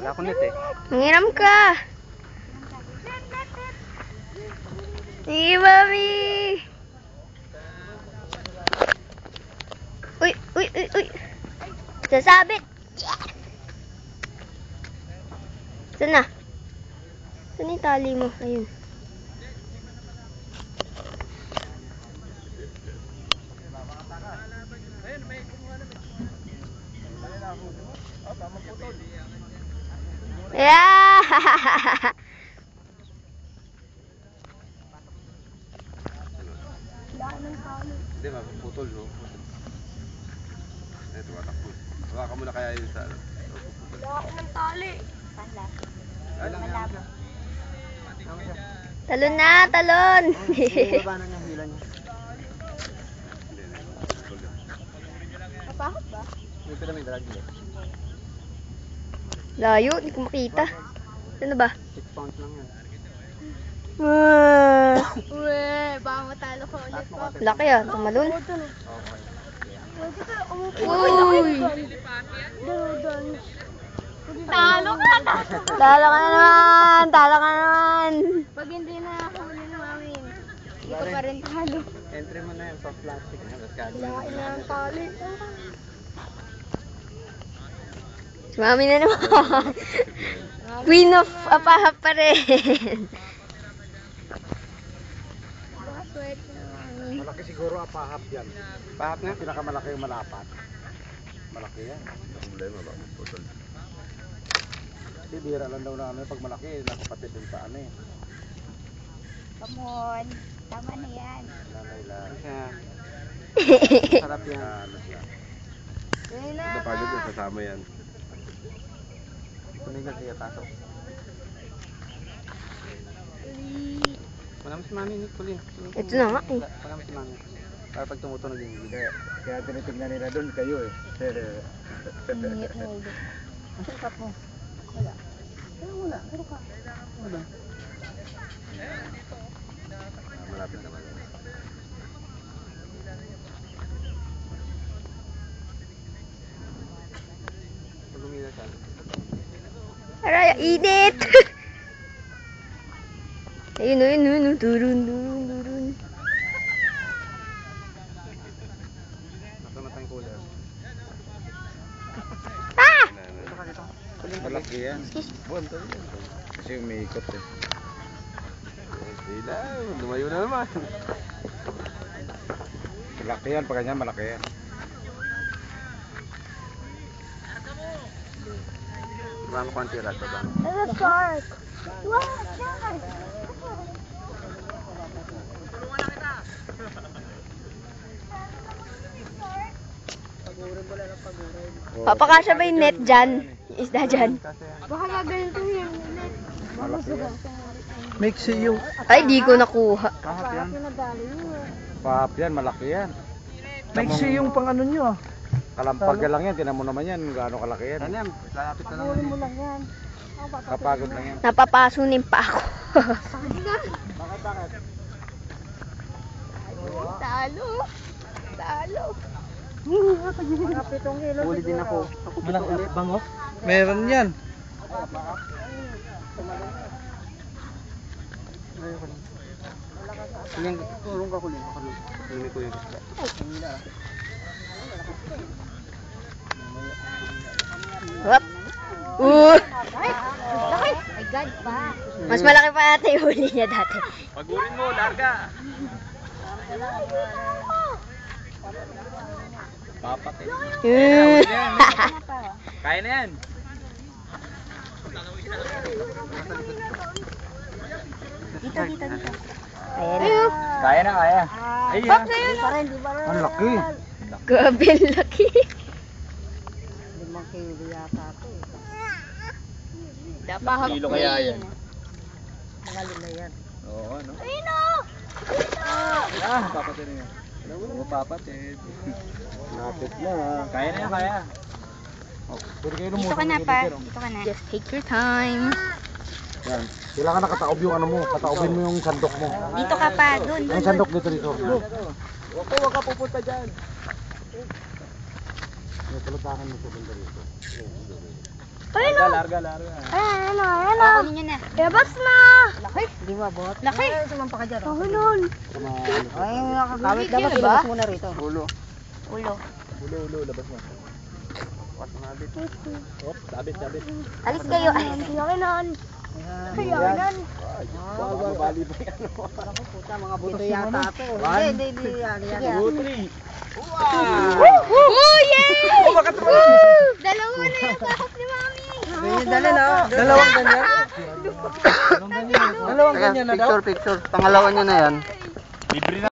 Wala akong net eh. Mangiram ka. Sige, mami. Uy, uy, uy, uy. Sasabit. Saan na? Saan yung tali mo? Ayun. Yeah! Hindi, mapuputol, no? Eh, tumatakbo. Hawa ka muna kaya yun sa ano. Wala ako ng tali. Talon na, talon! Baba na niya, hila niya. Napakot ba? May pala may drag niya. Layo, hindi ko makita. Ano ba? 6 pounds lang yan. Uwe, baka matalo ko ulit po. Laki ah, tumalon. Uy! Talo ka! Talo ka naman! Talo ka naman! Pag hindi na ako huli ng mamin, hindi ko pa rin talo. Entry mo na yan, soft plastic na. Lain na ang tali. Si mami na naman. Queen of apahap pa rin. Malaki siguro apahap yan. Pahap nga? Pinakamalaki yung malapat. Malaki yan. Ang problema, bakit putol? Kasi bira lang daw na ano, pag malaki, nakapatid dun sa ano eh. Come on. Tama na yan. Lalay lang. Sarap yan. Ano siya? Napagod yun, kasama yan. Tumigal siya taso. Pagam si mami, Nicolin. Ito na nga eh. Pagam si mami. Para pag tumutunog yung video. Kaya tinitignan nila doon kayo eh. Iniyot na ulit. Ang sarap mo. Wala. Wala. Pero ka. Wala. Malapit naman. Pag umila siya. Aray, init! Ayun, ayun, ayun. Turun, turun, turun. Nasa matang cooler. Ah! Dito ka dito. Malaki yan. Buwan to yan. Kasi umiikot eh. Sila, lumayo na naman. Malaki yan, pag ganyan malaki yan. Marami ko ang tira ito ba? There's a shark! Wow, shark! Papakasya ba yung net dyan? Yung isda dyan? Baka gaganito yung net. Malaki yan. Mixi yung... Ay, di ko nakuha. Pahap yan. Pahap yan, malaki yan. Mixi yung pang ano nyo ah. Kalampag lang yan, tinan mo naman yan, gaano kalaki yan. Ano yan? Lalapit na naman. mo lang yan. Kapagod lang yan. Napapasunin pa ako. Bakit? Talo. Talo. Huli din ako. Malaki bango? Meron yan. Yung turong ka huli. Huli ko yun. Whoop. My God pa. Mas malaki pa ata yung huli niya dati. Pagurin mo, larga! Papat eh. Kaya na yan. Dito, dito, dito. Ayun. Kaya na, kaya. Ay, Pop, sa'yo Di pa rin, di pa rin. Ang laki. Grabe, ang laki. 5 kilo yata ito eh. Napahap Kilo kaya yan. Mga lima yan. Oo, ano? Ayun o! Ah, papatin na yan. Oo, papatin. Lapit na. Kaya na yan, kaya. Oh, pwede kayo Dito lumusong ka na dito, pa. pero. Dito ka na. Just take your time. Yan. Kailangan nakataob yung ano mo. Kataobin mo yung sandok mo. Dito ka pa. Doon, doon. Yung sandok dito dito. Huwag ka pupunta dyan. Yung palutakan mo sa banda dito. Ayun o. Larga. Ayan o. Kunin niya na. Labas na. Laki. Di ba, bot? Laki. Ay, sumampa ka dyan. oh. Kahulon. Ay, yung nakakawit Bigyan dapat ba? ilabas muna rito. Ulo. Ulo. Ulo, labas mo. Sabit. Alis kayo. Laki nun. Kaya nun. Babali pa yan. Ako, puta, mga buto yata ito. Hindi, yan. Sige. 2, 3. Oh, yay! Dalawa na yung sahok ni Mami. Dali na. Dalawang ganyan? Dalawang ganyan na daw? Picture. Pangalawa niya na yan. Libre na.